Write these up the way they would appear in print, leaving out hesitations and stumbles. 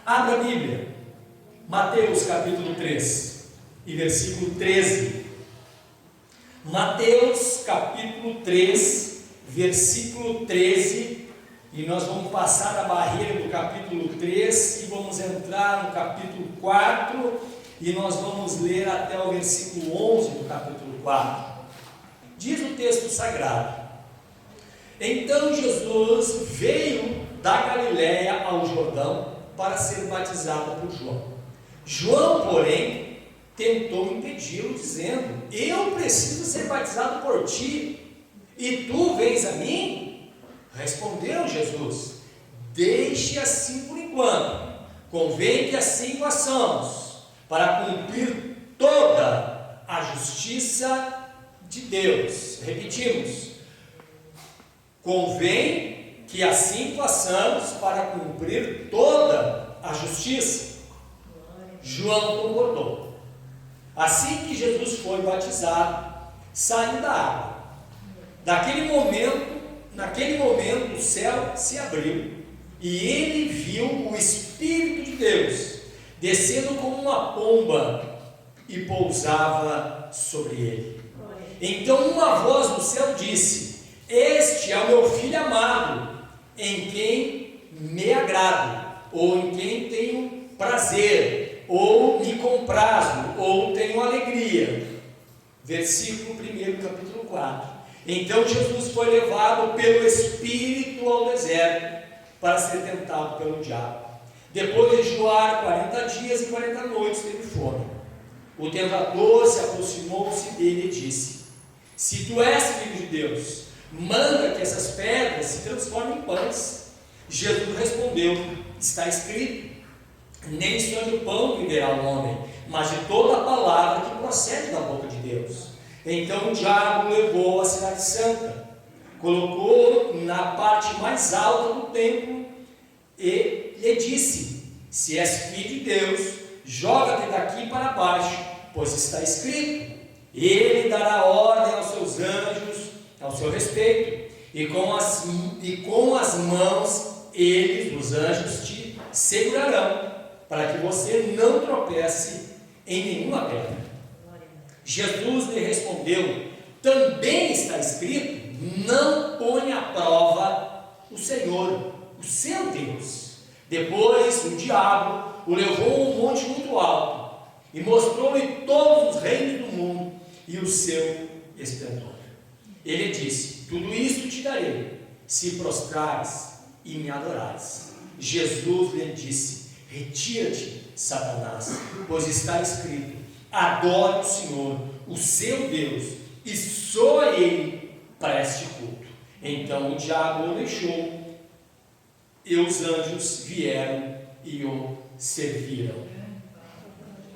Abra a Bíblia, Mateus capítulo 3 e versículo 13. Mateus capítulo 3, versículo 13, e nós vamos passar a barreira do capítulo 3 e vamos entrar no capítulo 4 e nós vamos ler até o versículo 11 do capítulo 4. Diz o texto sagrado: Então Jesus veio da Galiléia ao Jordão para ser batizado por João. João, porém, tentou impedi-lo, dizendo: Eu preciso ser batizado por ti, e tu vens a mim? Respondeu Jesus: Deixe assim por enquanto, convém que assim façamos, para cumprir toda a justiça de Deus. Repetimos: convém que assim façamos para cumprir toda a justiça. João concordou. Assim que Jesus foi batizado, saiu da água. Naquele momento o céu se abriu e ele viu o Espírito de Deus descendo como uma pomba e pousava sobre ele. Então uma voz do céu disse: Este é o meu filho amado, em quem me agrado, ou em quem tenho prazer, ou me comprazo, ou tenho alegria. Versículo 1, capítulo 4. Então Jesus foi levado pelo Espírito ao deserto para ser tentado pelo diabo. Depois de jejuar 40 dias e 40 noites, teve fome. O tentador se aproximou-se dele e disse: Se tu és filho de Deus, manda que essas pedras se transformem em pães. Jesus respondeu: Está escrito: Nem só de pão viverá o homem, mas de toda a palavra que procede da boca de Deus. Então o diabo levou a cidade santa, colocou na parte mais alta do templo e lhe disse: Se és filho de Deus, joga-te daqui para baixo, pois está escrito: Ele dará ordem aos seus anjos ao seu respeito, e com as mãos eles, os anjos, te segurarão, para que você não tropece em nenhuma pedra. Jesus lhe respondeu: Também está escrito: Não ponha à prova o Senhor, o seu Deus. Depois o diabo o levou a um monte muito alto e mostrou-lhe todos os reinos do mundo e o seu esplendor. Ele disse: Tudo isto te darei, se prostrares e me adorares. Jesus lhe disse: Retira-te, Satanás, pois está escrito: Adore o Senhor, o seu Deus, e só a Ele preste culto. Então o diabo o deixou, e os anjos vieram e o serviram.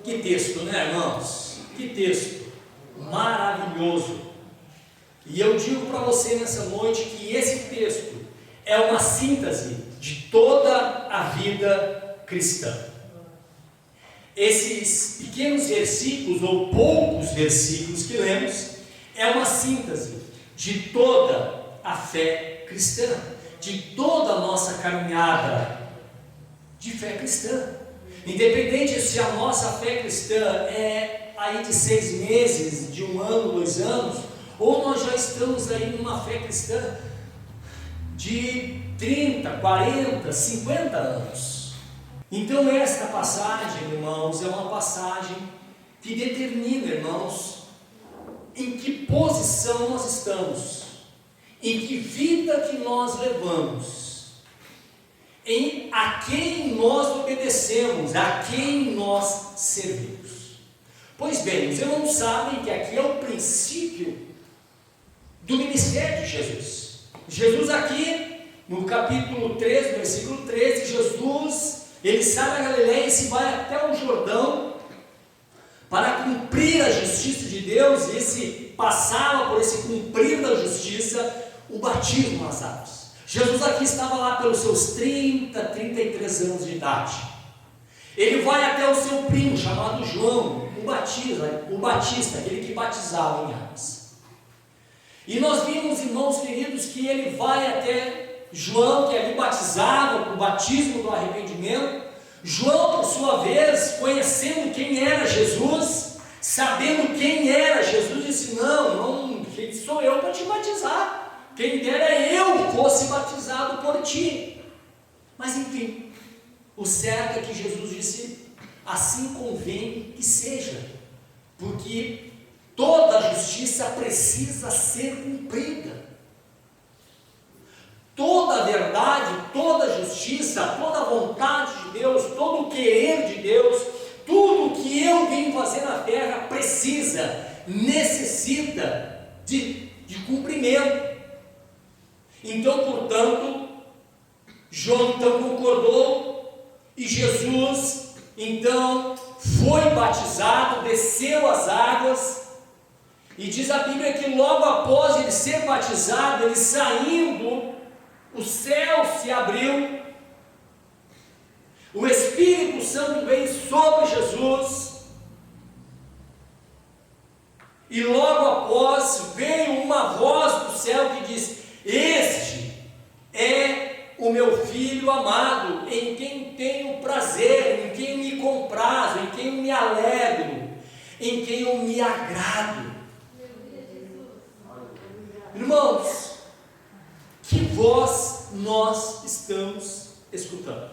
Que texto, né, irmãos? Que texto maravilhoso! E eu digo para você nessa noite que esse texto é uma síntese de toda a vida cristã. Esses pequenos versículos, ou poucos versículos que lemos, é uma síntese de toda a fé cristã, de toda a nossa caminhada de fé cristã. Independente se a nossa fé cristã é aí de 6 meses, de 1 ano, 2 anos, ou nós já estamos aí numa fé cristã de 30, 40, 50 anos. Então esta passagem, irmãos, é uma passagem que determina, irmãos, em que posição nós estamos, em que vida que nós levamos, a quem nós obedecemos, a quem nós servimos. Pois bem, os irmãos sabem que aqui é o princípio do ministério de Jesus. Jesus aqui, no capítulo 3, versículo 13, Jesus, ele sai da Galiléia e se vai até o Jordão para cumprir a justiça de Deus, e esse passava por esse cumprir da justiça, o batismo nas águas. Jesus aqui estava lá pelos seus 30, 33 anos de idade. Ele vai até o seu primo, chamado João, o Batista, aquele que batizava em águas. E nós vimos, irmãos queridos, que ele vai até João, que ali batizava com o batismo do arrependimento, João, por sua vez, conhecendo quem era Jesus, sabendo quem era Jesus, disse: não, sou eu para te batizar, quem dera eu fosse batizado por ti. Mas enfim, o certo é que Jesus disse: assim convém que seja, porque toda a justiça precisa ser cumprida. Toda a verdade, toda a justiça, toda a vontade de Deus, todo o querer de Deus, tudo o que eu vim fazer na terra necessita de cumprimento. Então, portanto, João então concordou, e Jesus então foi batizado, desceu as águas, e diz a Bíblia que logo após ele ser batizado, ele saindo, o céu se abriu, o Espírito Santo veio sobre Jesus, e logo após veio uma voz do céu que diz: este é o meu Filho amado, em quem tenho prazer, em quem me comprazo, em quem me alegro, em quem eu me agrado. Irmãos, que voz nós estamos escutando?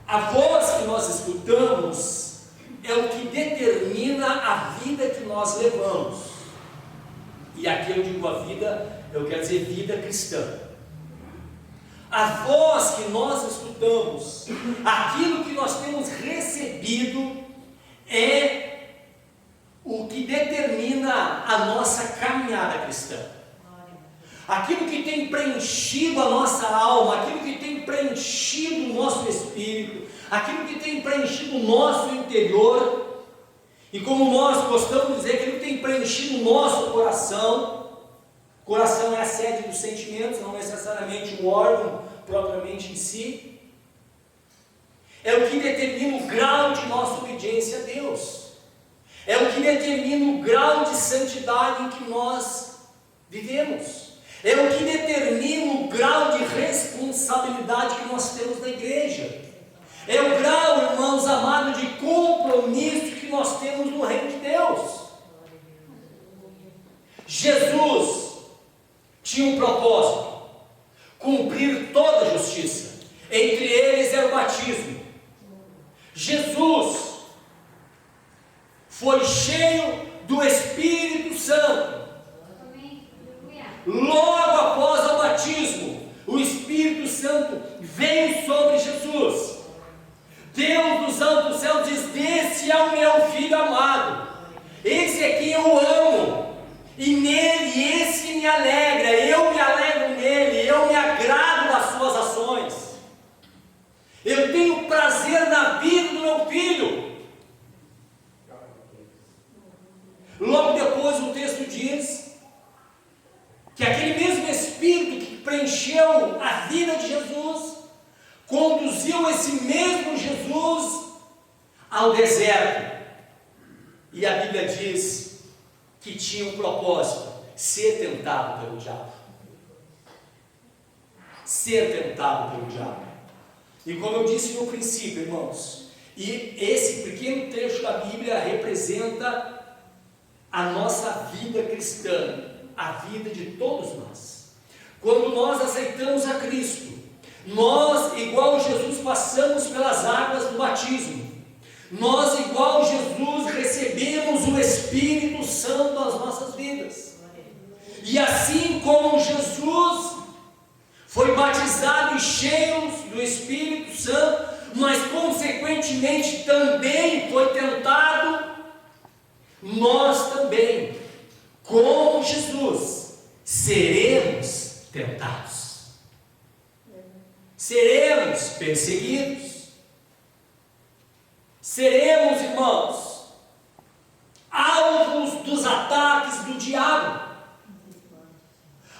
A voz que nós escutamos é o que determina a vida que nós levamos. E aqui eu digo a vida, eu quero dizer vida cristã. A voz que nós escutamos, aquilo que nós temos recebido, é o que determina a nossa caminhada cristã. Aquilo que tem preenchido a nossa alma, aquilo que tem preenchido o nosso espírito, aquilo que tem preenchido o nosso interior, e como nós gostamos de dizer, aquilo que tem preenchido o nosso coração. Coração é a sede dos sentimentos, não necessariamente um órgão propriamente em si. É o que determina o grau de nossa obediência a Deus. É o que determina o grau de santidade em que nós vivemos. É o que determina o grau de responsabilidade que nós temos na igreja. É o grau, irmãos amados, de compromisso que nós temos no reino de Deus. Jesus tinha um propósito: cumprir toda a justiça. Entre eles era o batismo. Jesus foi cheio do Espírito Santo. Logo após o batismo, o Espírito Santo veio sobre Jesus. Deus dos altos céus diz: esse é o meu Filho amado, esse é quem eu amo, e nele esse me alegra, eu me alegro nele, eu me agrado das suas ações, eu tenho prazer na vida do meu Filho. Logo depois o texto diz que aquele mesmo Espírito que preencheu a vida de Jesus, conduziu esse mesmo Jesus ao deserto, e a Bíblia diz que tinha um propósito: ser tentado pelo diabo. Ser tentado pelo diabo. E como eu disse no princípio, irmãos, e esse pequeno trecho da Bíblia representa a nossa vida cristã, a vida de todos nós. Quando nós aceitamos a Cristo, nós, igual Jesus, passamos pelas águas do batismo. Nós, igual Jesus, recebemos o Espírito Santo nas nossas vidas. E assim como Jesus foi batizado e cheio do Espírito Santo, mas consequentemente também foi tentado, nós também, como Jesus, seremos tentados. Seremos perseguidos. Seremos, irmãos, alvos dos ataques do diabo.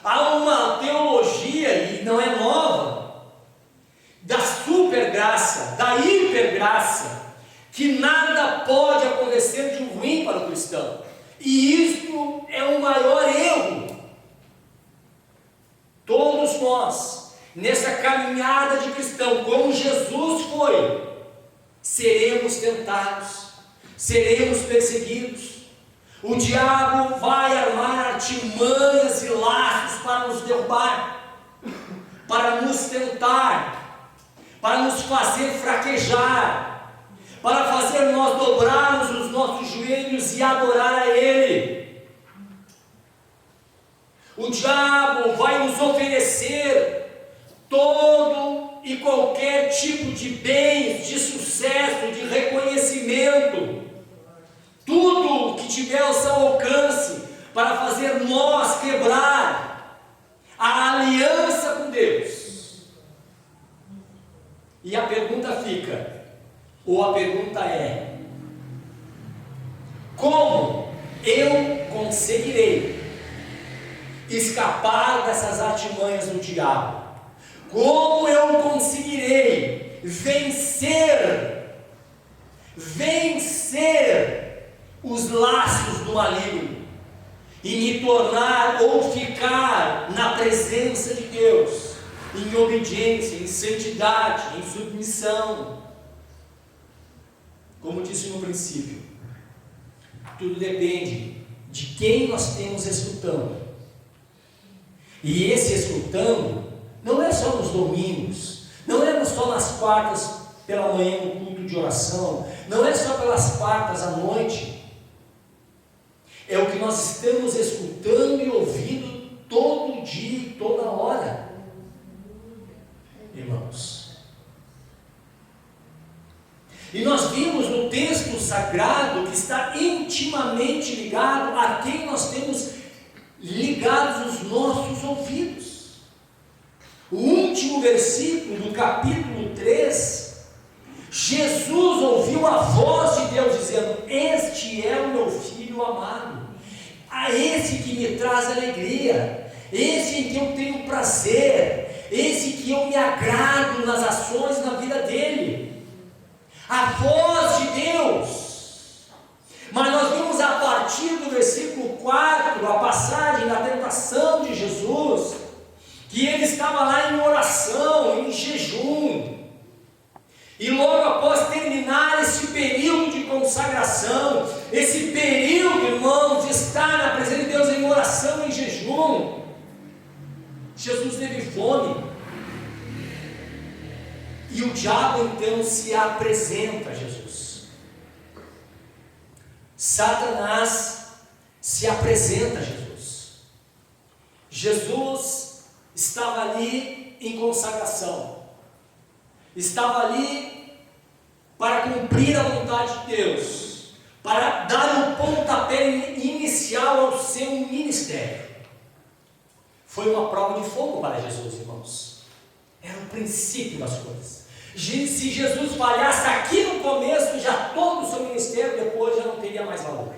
Há uma teologia, e não é nova, da supergraça, da hipergraça, que nada pode acontecer de ruim para o cristão. E isto é o maior erro. Todos nós nessa caminhada de cristão, como Jesus foi, seremos tentados, seremos perseguidos. O diabo vai armar artimanhas e laços para nos derrubar, para nos tentar, para nos fazer fraquejar, para fazer nós dobrarmos os nossos joelhos e adorar a Ele. O diabo vai nos oferecer todo e qualquer tipo de bens, de sucesso, de reconhecimento, tudo que tiver ao seu alcance para fazer nós quebrar a aliança com Deus. E a pergunta fica, ou a pergunta é: como eu conseguirei escapar dessas artimanhas do diabo? Como eu conseguirei vencer os laços do maligno e me tornar ou ficar na presença de Deus, em obediência, em santidade, em submissão? Como disse no princípio, tudo depende de quem nós temos escutando. E esse escutando não é só nos domingos, não é só nas quartas pela manhã no culto de oração, não é só pelas quartas à noite. É o que nós estamos escutando e ouvindo todo dia e toda hora, irmãos. E nós vimos no texto sagrado que está intimamente ligado a quem nós temos ligados os nossos ouvidos. O último versículo do capítulo 3, Jesus ouviu a voz de Deus dizendo: este é o meu filho amado, a esse que me traz alegria, esse em que eu tenho prazer, esse que eu me agrado nas ações na vida dele. A voz de Deus. Mas nós vimos a partir do versículo 4, a passagem da tentação de Jesus, que ele estava lá em oração, em jejum, e logo após terminar esse período de consagração, esse período, irmãos, de estar na presença de Deus em oração, em jejum, Jesus teve fome. E o diabo então se apresenta a Jesus. Satanás se apresenta a Jesus. Jesus estava ali em consagração, estava ali para cumprir a vontade de Deus, para dar um pontapé inicial ao seu ministério. Foi uma prova de fogo para Jesus, irmãos. Era o princípio das coisas. Se Jesus falhasse aqui no começo, já todo o seu ministério depois já não teria mais valor.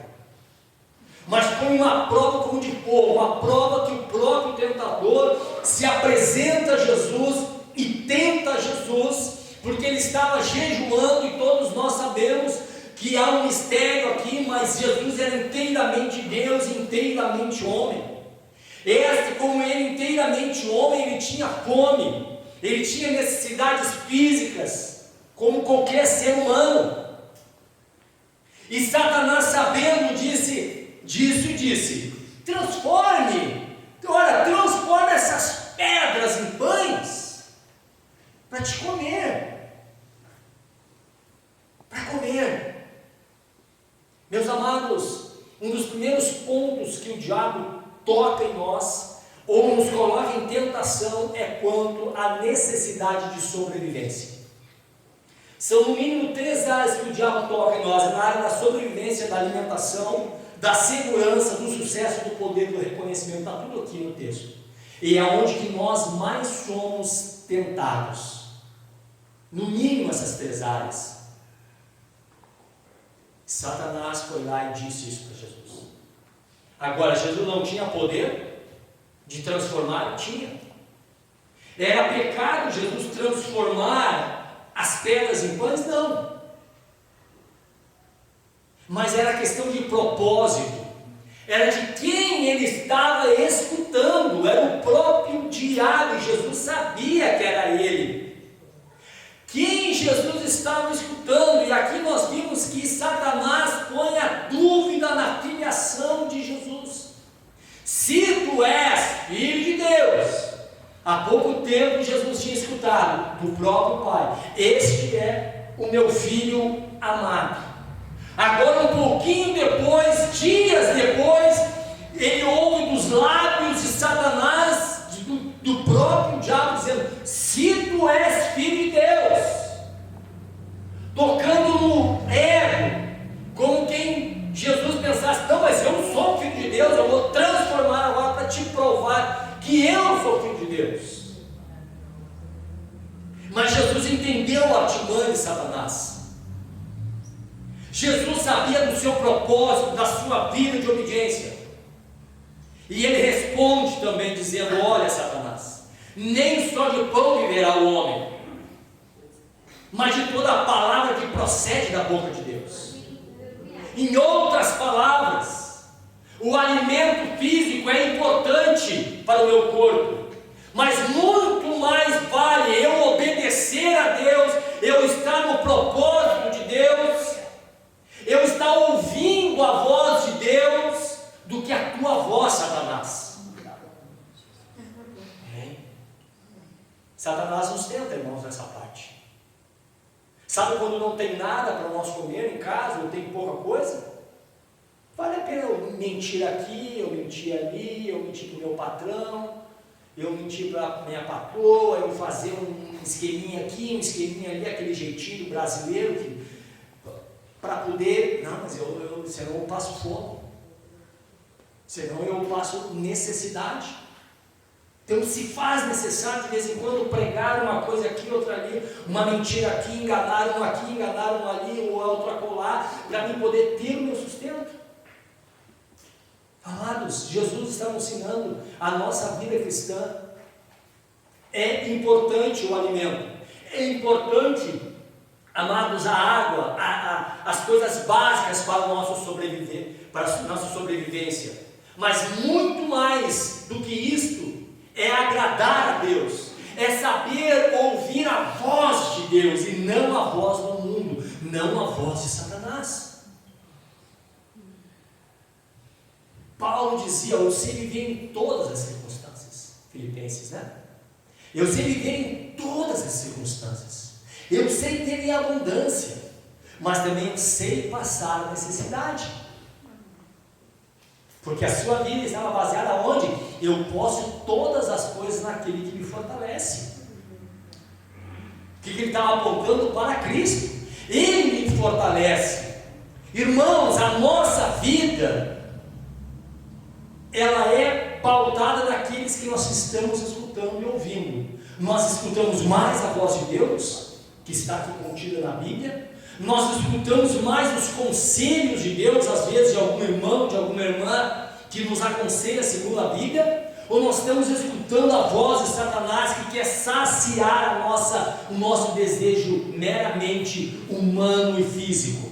Mas foi uma prova como de fogo, uma prova que o próprio tentador se apresenta a Jesus e tenta Jesus, porque ele estava jejuando, e todos nós sabemos que há um mistério aqui, mas Jesus era inteiramente Deus e inteiramente homem. Como ele inteiramente homem, ele tinha fome, ele tinha necessidades físicas, como qualquer ser humano. E Satanás, sabendo, disse: transforme essas pedras em pães, para te comer, para comer. Meus amados, um dos primeiros pontos que o diabo toca em nós, ou nos coloca em tentação, é quanto à necessidade de sobrevivência. São no mínimo 3 áreas que o diabo toca em nós: na área da sobrevivência, da alimentação, da segurança, do sucesso, do poder, do reconhecimento. Está tudo aqui no texto. E é onde que nós mais somos tentados. No mínimo essas 3 áreas. Satanás foi lá e disse isso para Jesus. Agora, Jesus não tinha poder de transformar? Tinha. Era pecado Jesus transformar as pedras em pães? Não. Mas era questão de propósito, era de quem ele estava escutando, era o próprio diabo, e Jesus sabia que era ele. Quem Jesus estava escutando, e aqui nós vimos que Satanás põe a dúvida na filiação de Jesus. Se tu és filho de Deus, há pouco tempo Jesus tinha escutado do próprio Pai: este é o meu filho amado. Agora, um pouquinho depois, dias depois, ele ouve dos lábios de Satanás, do próprio diabo, dizendo: se tu és filho de Deus, tocando no ego, como quem Jesus pensasse: não, mas eu não sou filho de Deus, eu vou transformar agora para te provar que eu sou filho de Deus. Mas Jesus entendeu a artimanha de Satanás. Jesus sabia do seu propósito, da sua vida de obediência. E ele responde também dizendo: olha, Satanás, nem só de pão viverá o homem, mas de toda a palavra que procede da boca de Deus. Em outras palavras, o alimento físico é importante para o meu corpo, mas muito mais vale eu obedecer a Deus, eu estar no propósito de Deus, eu estar ouvindo a voz de Deus, do que a tua voz, Satanás. Satanás nos tenta, irmãos, nessa parte. Sabe quando não tem nada para nós comer em casa, ou tem pouca coisa? Vale a pena eu mentir aqui, eu mentir ali, eu mentir para o meu patrão, eu mentir para a minha patroa, eu fazer um esqueminha aqui, um esqueminha ali, aquele jeitinho do brasileiro, para poder, não, mas senão eu passo fome, senão eu passo necessidade. Então se faz necessário de vez em quando pregar uma coisa aqui, outra ali, uma mentira aqui, enganar um aqui, enganar um ali, ou outro acolá, para mim poder ter o meu sustento. Amados, Jesus está nos ensinando a nossa vida cristã. É importante o alimento, é importante, amados, a água, as coisas básicas para o nosso sobreviver, para a nossa sobrevivência. Mas muito mais do que isto é agradar a Deus, é saber ouvir a voz de Deus e não a voz do mundo, não a voz de Satanás. Paulo dizia: eu sei viver em todas as circunstâncias. Filipenses, né? Eu sei viver em todas as circunstâncias. Eu sei ter em abundância, mas também eu sei passar a necessidade. Porque a sua vida estava baseada onde? Eu posso todas as coisas naquele que me fortalece. O que ele estava apontando? Para Cristo. Ele me fortalece. Irmãos, a nossa vida, ela é pautada naqueles que nós estamos escutando e ouvindo. Nós escutamos mais a voz de Deus, que está aqui contida na Bíblia. Nós escutamos mais os conselhos de Deus, às vezes de algum irmão, de alguma irmã, que nos aconselha segundo a Bíblia. Ou nós estamos escutando a voz de Satanás, que quer saciar o nosso desejo meramente humano e físico.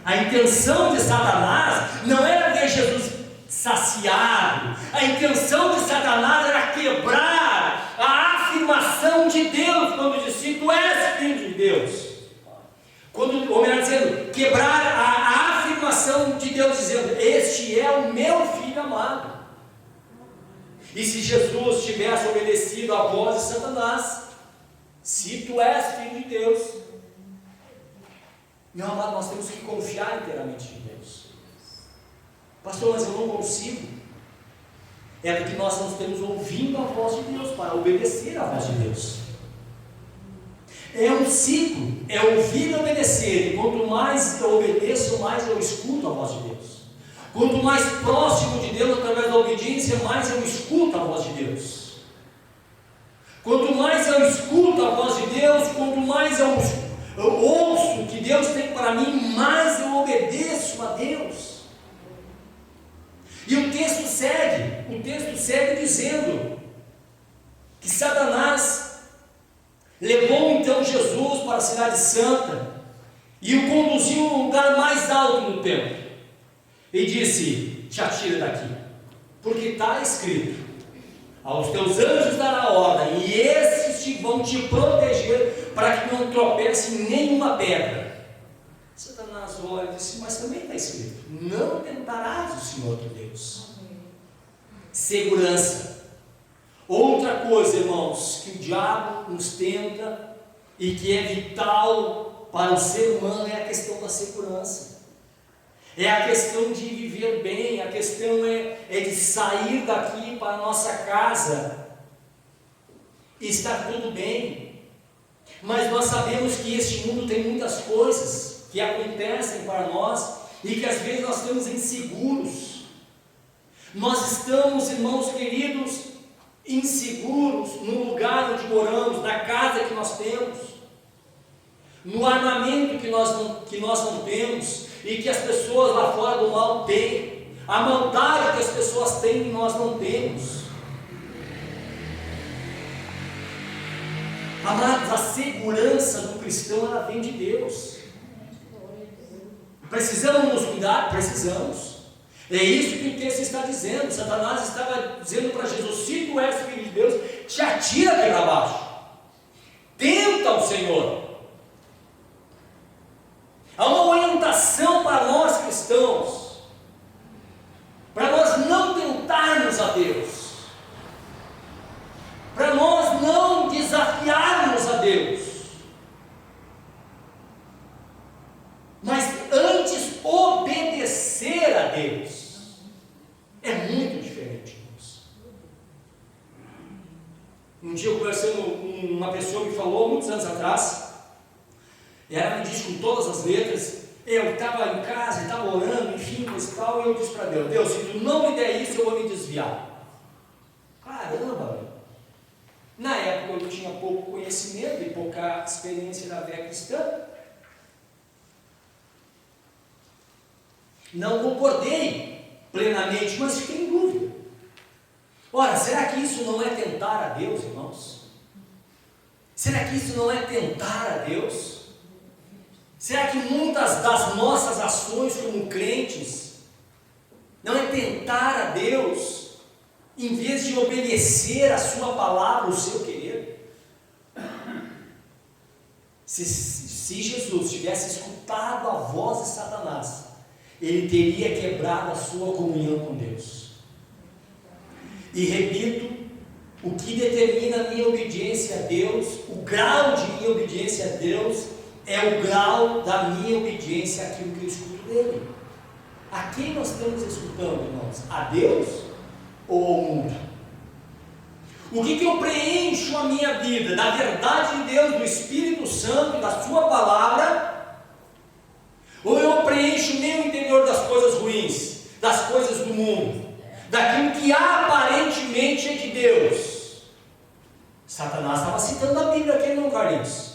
A intenção de Satanás não era ver Jesus saciado. A intenção de Satanás era quebrar a afirmação de Deus, quando disse: tu és filho de Deus. Ou melhor dizendo, quebrar a afirmação de Deus, dizendo: este é o meu filho amado. E se Jesus tivesse obedecido à voz de Satanás: se tu és filho de Deus, meu amado, nós temos que confiar inteiramente em Deus. Pastor, mas eu não consigo. É porque nós não estamos ouvindo a voz de Deus para obedecer à voz de Deus. É um ciclo, é ouvir e obedecer. E quanto mais eu obedeço, mais eu escuto a voz de Deus. Quanto mais próximo de Deus através da obediência, mais eu escuto a voz de Deus. Quanto mais eu escuto a voz de Deus, quanto mais eu ouço o que Deus tem para mim, mais eu obedeço a Deus. E o texto segue dizendo que Satanás levou então Jesus para a cidade santa e o conduziu a um lugar mais alto do templo e disse: te atira daqui, porque está escrito: aos teus anjos dará ordem, e esses vão te proteger, para que não tropece em nenhuma pedra. Satanás olha e disse: mas também está escrito: não tentarás o Senhor teu Deus. Segurança. Outra coisa, irmãos, que o diabo nos tenta e que é vital para o ser humano é a questão da segurança. É a questão de viver bem, a questão é de sair daqui para a nossa casa e estar tudo bem. Mas nós sabemos que este mundo tem muitas coisas que acontecem para nós e que às vezes nós estamos inseguros. Nós estamos, irmãos queridos, inseguros no lugar onde moramos, na casa que nós temos, no armamento que nós não temos e que as pessoas lá fora do mal têm, a maldade que as pessoas têm e nós não temos. Amados, a segurança do cristão, ela vem de Deus. Precisamos nos cuidar? Precisamos. É isso que o texto está dizendo. Satanás estava dizendo para Jesus: se tu és filho de Deus, te atira aqui para baixo, tenta o Senhor. Há uma orientação para nós cristãos, para nós não tentarmos a Deus, para nós não desafiarmos a Deus, mas antes obedecer a Deus. É muito diferente, irmãos. Um dia eu conversando com uma pessoa que falou muitos anos atrás, e ela me disse com todas as letras, eu estava em casa, estava orando, enfim, e tal, e eu disse para Deus: Deus, se tu não me der isso, eu vou me desviar. Caramba, meu. Na época eu tinha pouco conhecimento e pouca experiência da fé cristã. Não concordei plenamente, mas fiquei em dúvida. Ora, será que isso não é tentar a Deus, irmãos? Será que isso não é tentar a Deus? Será que muitas das nossas ações como crentes não é tentar a Deus, em vez de obedecer a sua palavra, o seu querer? Se Jesus tivesse escutado a voz de Satanás, ele teria quebrado a sua comunhão com Deus. E repito, o que determina a minha obediência a Deus, o grau de minha obediência a Deus, é o grau da minha obediência àquilo que eu escuto dele. A quem nós estamos escutando, irmãos? A Deus ou ao mundo? O que eu preencho a minha vida? Da verdade de Deus, do Espírito Santo, da sua palavra? Ou eu preencho o meu interior das coisas ruins, das coisas do mundo, daquilo que aparentemente é de Deus? Satanás estava citando a Bíblia aqui, não, Carlinhos?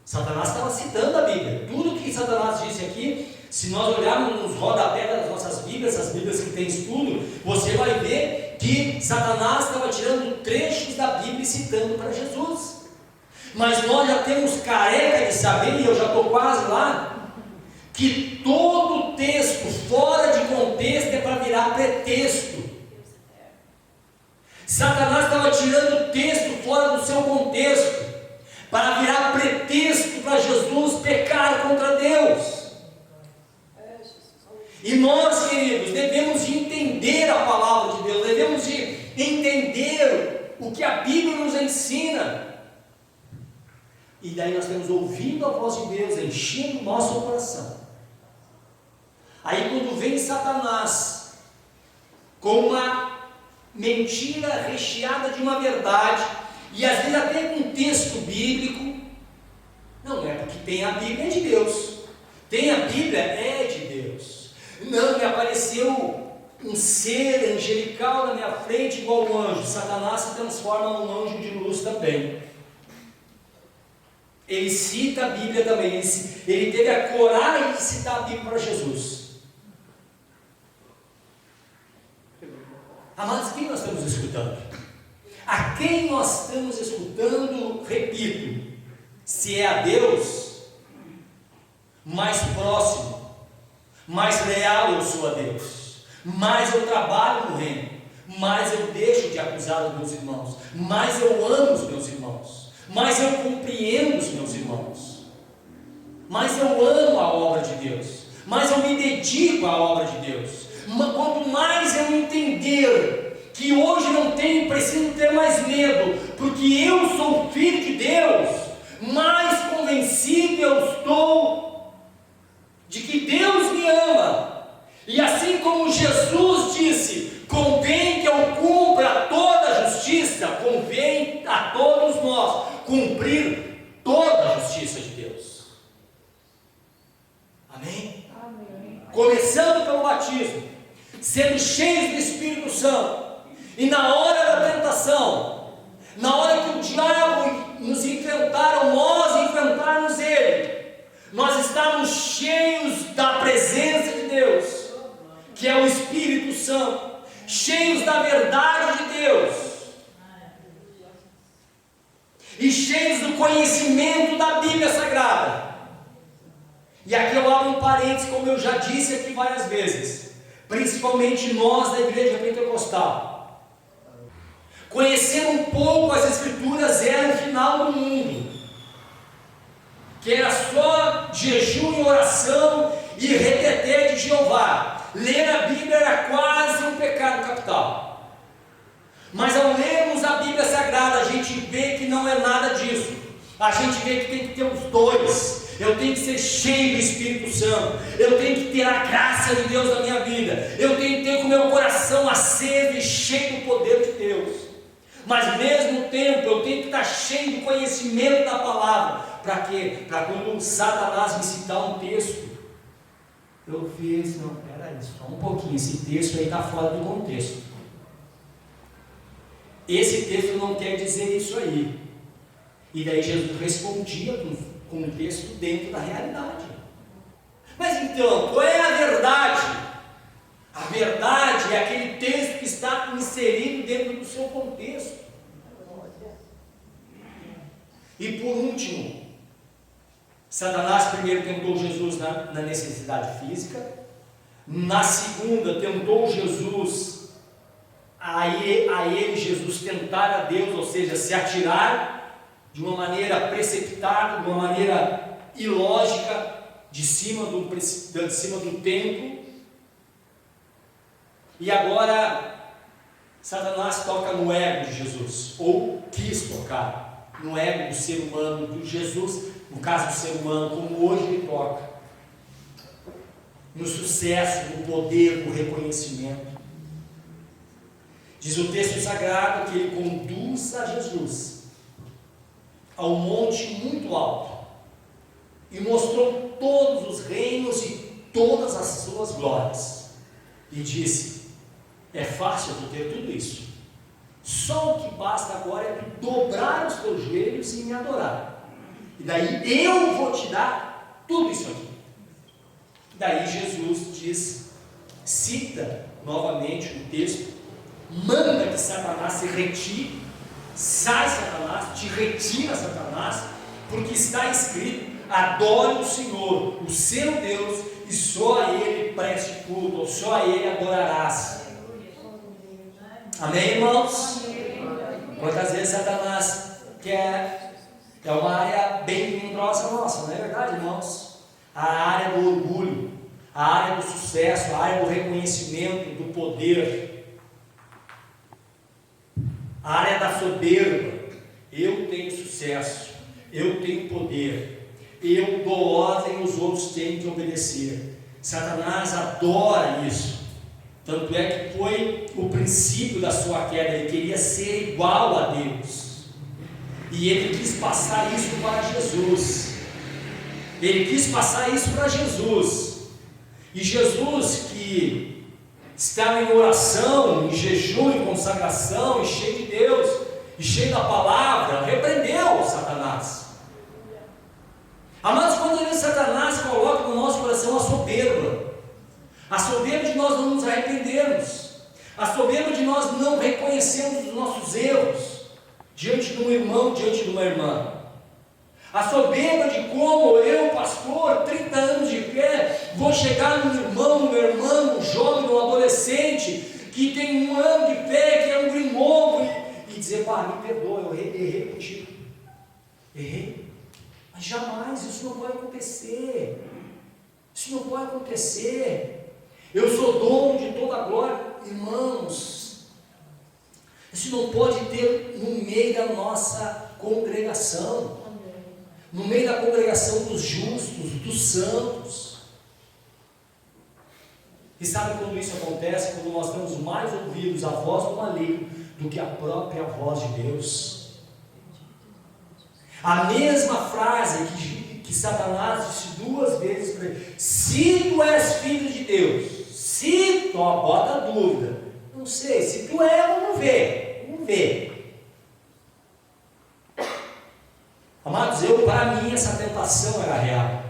Satanás estava citando a Bíblia. Tudo que Satanás disse aqui, se nós olharmos nos rodapés das nossas Bíblias, as Bíblias que tem estudo, você vai ver que Satanás estava tirando trechos da Bíblia e citando para Jesus. Mas nós já temos careca de saber, e eu já estou quase lá, que todo texto fora de contexto é para virar pretexto. Satanás estava tirando o texto fora do seu contexto, para virar pretexto para Jesus pecar contra Deus. E nós, queridos, devemos de entender a palavra de Deus, devemos de entender o que a Bíblia nos ensina. E daí nós estamos ouvindo a voz de Deus, enchendo o nosso coração. Aí quando vem Satanás com uma mentira recheada de uma verdade, e às vezes até com um texto bíblico, não é porque tem a Bíblia, é de Deus. Tem a Bíblia, é de Deus. Não, me apareceu um ser angelical na minha frente igual um anjo. Satanás se transforma num anjo de luz também. Ele cita a Bíblia também. Ele teve a coragem de citar a Bíblia para Jesus. Amados, quem nós estamos escutando? A quem nós estamos escutando? Repito, se é a Deus, mais próximo, mais leal eu sou a Deus, mais eu trabalho no reino, mais eu deixo de acusar os meus irmãos, mais eu amo os meus irmãos, mais eu compreendo os meus irmãos, mais eu amo a obra de Deus, mais eu me dedico à obra de Deus. Quanto mais eu entender que hoje não preciso ter mais medo, porque eu sou filho de Deus, mais convencido eu estou de que Deus me ama. E assim como Jesus disse, convém que eu cumpra toda a justiça, convém a todos nós cumprir toda a justiça de Deus. Amém? Amém. Começando pelo batismo, sendo cheios do Espírito Santo, e na hora da tentação, na hora que o diabo nos enfrentar, ou nós enfrentarmos ele, nós estamos cheios da presença de Deus, que é o Espírito Santo, cheios da verdade de Deus, e cheios do conhecimento da Bíblia Sagrada. E aqui eu abro um parênteses, como eu já disse aqui várias vezes, principalmente nós da igreja pentecostal. Conhecer um pouco as Escrituras era o final do mundo, que era só jejum e oração e reteté de Jeová. Ler a Bíblia era quase um pecado capital. Mas ao lermos a Bíblia Sagrada, a gente vê que não é nada disso. A gente vê que tem que ter os dois. Eu tenho que ser cheio do Espírito Santo, eu tenho que ter a graça de Deus na minha vida, eu tenho que ter com o meu coração aceso e cheio do poder de Deus. Mas ao mesmo tempo eu tenho que estar cheio do conhecimento da palavra. Para quê? Para quando Satanás me citar um texto, eu fiz, não, peraí, só um pouquinho, esse texto aí está fora do contexto. Esse texto não quer dizer isso aí. E daí Jesus respondia com o texto dentro da realidade. Mas então, qual é a verdade? A verdade é aquele texto que está inserido dentro do seu contexto. E por último, Satanás primeiro tentou Jesus na necessidade física, na segunda tentou Jesus, a ele Jesus tentar a Deus, ou seja, se atirar de uma maneira precipitada, de uma maneira ilógica, de cima do templo. E agora Satanás toca no ego de Jesus, ou quis tocar no ego do ser humano, do Jesus, no caso do ser humano, como hoje ele toca, no sucesso, no poder, no reconhecimento. Diz o texto sagrado que ele conduz a Jesus a um monte muito alto e mostrou todos os reinos e todas as suas glórias, e disse: é fácil tu ter tudo isso, só o que basta agora é tu dobrar os teus joelhos e me adorar, e daí eu vou te dar tudo isso aqui. Daí Jesus cita novamente o texto, manda que Satanás se retire. Sai Satanás, te retira Satanás, porque está escrito: adore o Senhor, o seu Deus, e só a Ele preste culto, ou só a Ele adorarás. Amém, irmãos? Quantas vezes Satanás quer, é uma área bem melindrosa nossa, não é verdade, irmãos? A área do orgulho, a área do sucesso, a área do reconhecimento, do poder, a área da soberba. Eu tenho sucesso, eu tenho poder, eu dou ordem, os outros têm que obedecer. Satanás adora isso, tanto é que foi o princípio da sua queda. Ele queria ser igual a Deus, e ele quis passar isso para Jesus. Ele quis passar isso para Jesus, e Jesus, que estava em oração, em jejum, em consagração, e cheio de Deus, e cheio da palavra, repreendeu Satanás. Amados, quando Satanás coloca no nosso coração a soberba de nós não nos arrependermos, a soberba de nós não reconhecermos os nossos erros diante de um irmão, diante de uma irmã, a soberba de como eu, pastor, 30 anos de fé, vou chegar no irmão, no meu irmão, no jovem, no adolescente, Errei. Mas jamais, isso não pode acontecer. Isso não pode acontecer. Eu sou dono de toda a glória. Irmãos, isso não pode ter no meio da nossa congregação. No meio da congregação dos justos, dos santos. E sabe quando isso acontece? Quando nós temos mais ouvidos a voz do maligno do que a própria voz de Deus. A mesma frase que Satanás disse 2 vezes para ele: se tu és filho de Deus, se tu, bota a dúvida, não sei, se tu é, vamos ver. Amados, para mim essa tentação era real,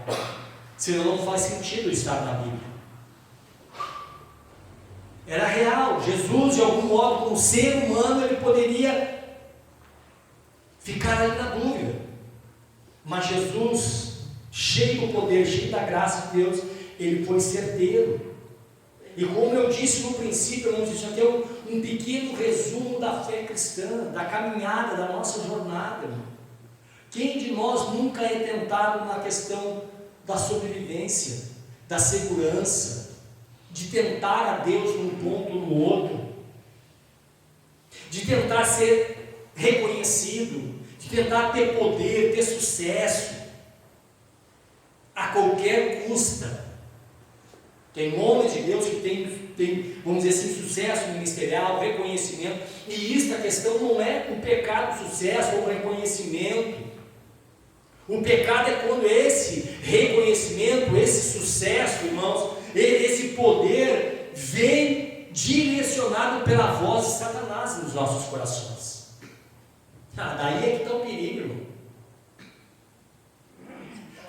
senão não faz sentido estar na Bíblia. Era real. Jesus, de algum modo, como ser humano, ele poderia ficar ali na dúvida. Mas Jesus, cheio do poder, cheio da graça de Deus, ele foi certeiro. E como eu disse no princípio, isso aqui é um pequeno resumo da fé cristã, da caminhada, da nossa jornada. Quem de nós nunca é tentado na questão da sobrevivência, da segurança, de tentar a Deus num ponto ou no outro, de tentar ser reconhecido, de tentar ter poder, ter sucesso, a qualquer custa. Tem homens de Deus que têm, vamos dizer assim, sucesso ministerial, reconhecimento, e isso, a questão não é o pecado do sucesso ou o reconhecimento. O pecado é quando esse reconhecimento, esse sucesso, irmãos, esse poder vem direcionado pela voz de Satanás nos nossos corações. Daí é que está o perigo, irmão.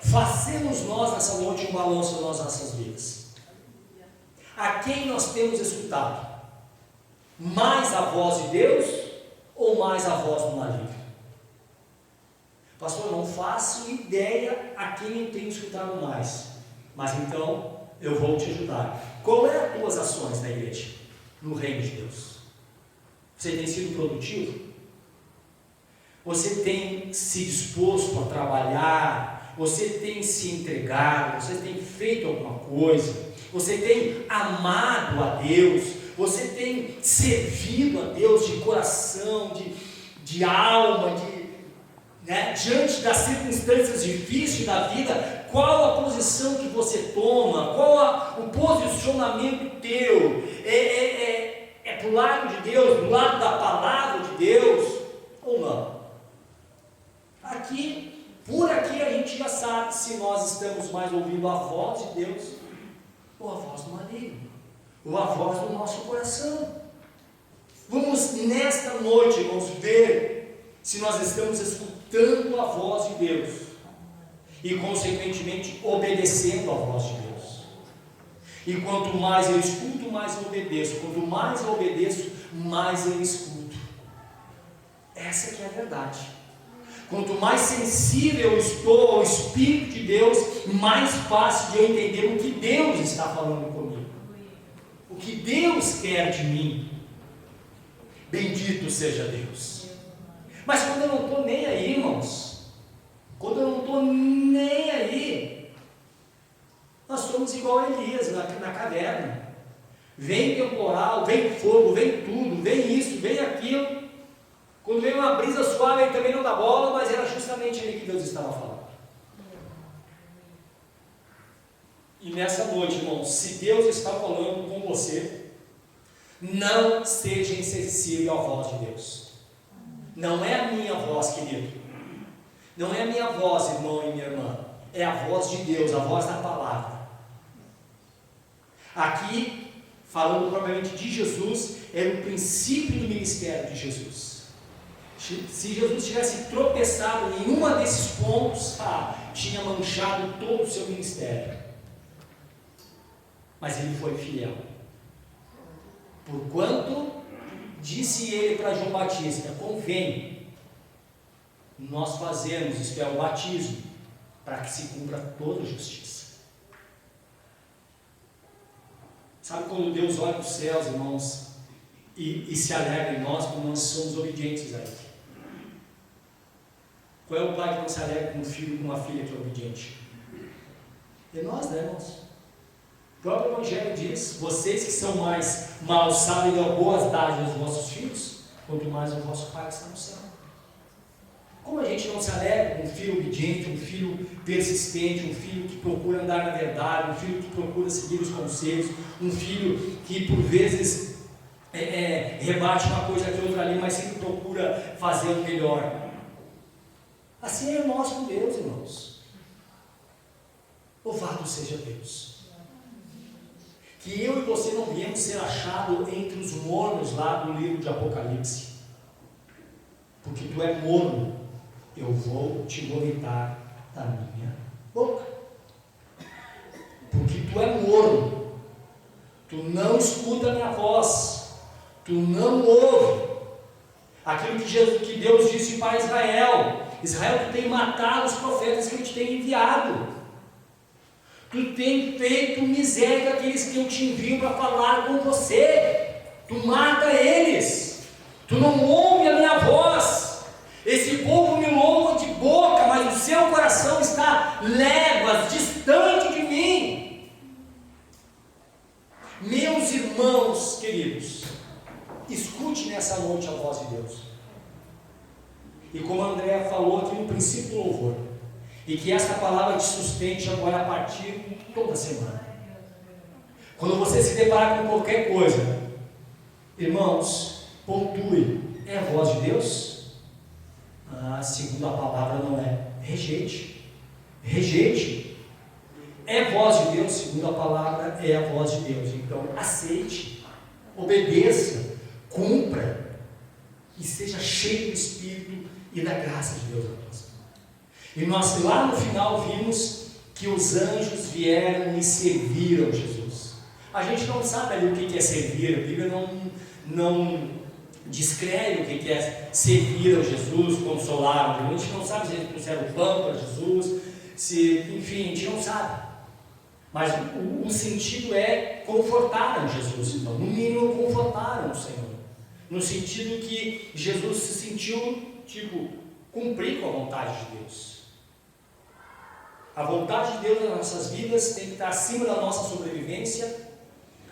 Façamos nós nessa noite um balanço das nossas vidas. A quem nós temos escutado? Mais a voz de Deus ou mais a voz do maligno? Pastor, não faço ideia a quem eu tenho escutado mais. Mas então, eu vou te ajudar. Qual é as tuas ações na igreja? No reino de Deus? Você tem sido produtivo? Você tem se disposto a trabalhar? Você tem se entregado? Você tem feito alguma coisa? Você tem amado a Deus? Você tem servido a Deus de coração, de alma, diante das circunstâncias difíceis da vida? Qual a posição que você toma? Qual o posicionamento teu? É para o lado de Deus, do lado da palavra de Deus, ou não? Por aqui a gente já sabe se nós estamos mais ouvindo a voz de Deus ou a voz do maligno, ou a voz do nosso coração. Vamos nesta noite, vamos ver se nós estamos escutando a voz de Deus e consequentemente obedecendo a voz de Deus. E quanto mais eu escuto, mais eu obedeço. Quanto mais eu obedeço, mais eu escuto. Essa que é a verdade. Quanto mais sensível eu estou ao Espírito de Deus, mais fácil de eu entender o que Deus está falando comigo, o que Deus quer de mim. Bendito seja Deus. Mas quando eu não estou nem aí, irmãos, quando eu não estou nem aí, nós somos igual a Elias na caverna. Vem temporal, vem fogo, vem tudo, vem isso, vem aquilo. Quando vem uma brisa suave, ele também não dá bola, mas era justamente ali que Deus estava falando. E nessa noite, irmãos, se Deus está falando com você, não seja insensível à voz de Deus. Não é a minha voz, querido. Não é a minha voz, irmão e minha irmã. É a voz de Deus, a voz da palavra. Aqui, falando propriamente de Jesus, era o princípio do ministério de Jesus. Se Jesus tivesse tropeçado em uma desses pontos, tinha manchado todo o seu ministério. Mas ele foi fiel. Porquanto disse ele para João Batista: convém nós fazermos, isto é, o batismo, para que se cumpra toda a justiça. Sabe quando Deus olha para os céus, irmãos, e se alegra em nós, porque nós somos obedientes a Ele? Qual é o pai que não se alegra com um filho, com uma filha que é obediente? É nós, né, irmãos? O próprio Evangelho diz: vocês que são mais maus sabem dar boas dádivas aos vossos filhos, quanto mais o vosso Pai que está no céu. Como a gente não se alegra com um filho obediente, um filho persistente, um filho que procura andar na verdade, um filho que procura seguir os conselhos, um filho que por vezes rebate uma coisa aqui, outra ali, mas sempre procura fazer o melhor. Assim é o nosso Deus, irmãos. Louvado seja Deus. Que eu e você não viemos ser achados entre os mornos lá do livro de Apocalipse. Porque tu é morno, eu vou te vomitar da minha boca. Porque tu é morno, tu não escuta a minha voz, tu não ouve aquilo que Deus disse para Israel: Israel, tu tem matado os profetas que eu te tenho enviado. Tu tem feito miséria daqueles que eu te envio para falar com você. Tu mata eles. Tu não ouve a minha voz. Esse povo me louva de boca, mas o seu coração está léguas, distante de mim. Meus irmãos queridos, escute nessa noite a voz de Deus. E como a Andréa falou aqui no princípio do louvor, e que essa palavra te sustente agora a partir de toda semana. Quando você se deparar com qualquer coisa, irmãos, pontue: é a voz de Deus? Segundo a palavra, não é. Rejeite. Rejeite. É voz de Deus? Segundo a palavra, é a voz de Deus. Então, aceite, obedeça, cumpra e seja cheio do Espírito e da graça de Deus. E nós lá no final vimos que os anjos vieram e serviram Jesus. A gente não sabe ali o que é servir, a Bíblia não descreve o que é servir a Jesus, consolar. A gente não sabe se eles trouxeram o pão para Jesus, enfim, a gente não sabe. Mas o sentido é confortaram Jesus, então, no mínimo confortaram o Senhor. No sentido que Jesus se sentiu, cumprir com a vontade de Deus. A vontade de Deus nas nossas vidas tem que estar acima da nossa sobrevivência.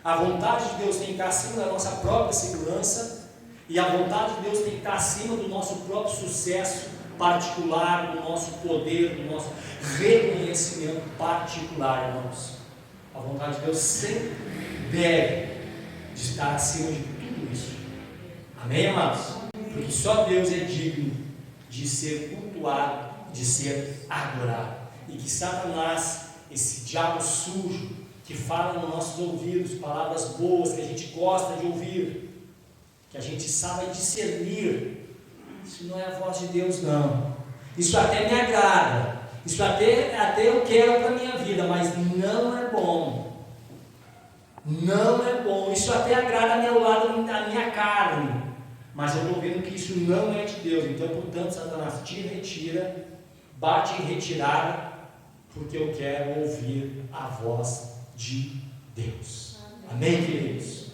A vontade de Deus tem que estar acima da nossa própria segurança. E a vontade de Deus tem que estar acima do nosso próprio sucesso particular, do nosso poder, do nosso reconhecimento particular, irmãos. A vontade de Deus sempre deve estar acima de tudo isso. Amém, amados? Porque só Deus é digno de ser cultuado, de ser adorado. E que Satanás, esse diabo sujo, que fala nos nossos ouvidos palavras boas que a gente gosta de ouvir, que a gente sabe discernir, isso não é a voz de Deus, não. Isso até me agrada, isso até eu quero para a minha vida, mas não é bom. Não é bom. Isso até agrada ao meu lado, da minha carne, mas eu estou vendo que isso não é de Deus. Então, portanto, Satanás tira, retira, bate em retirada, porque eu quero ouvir a voz de Deus. Amém, queridos?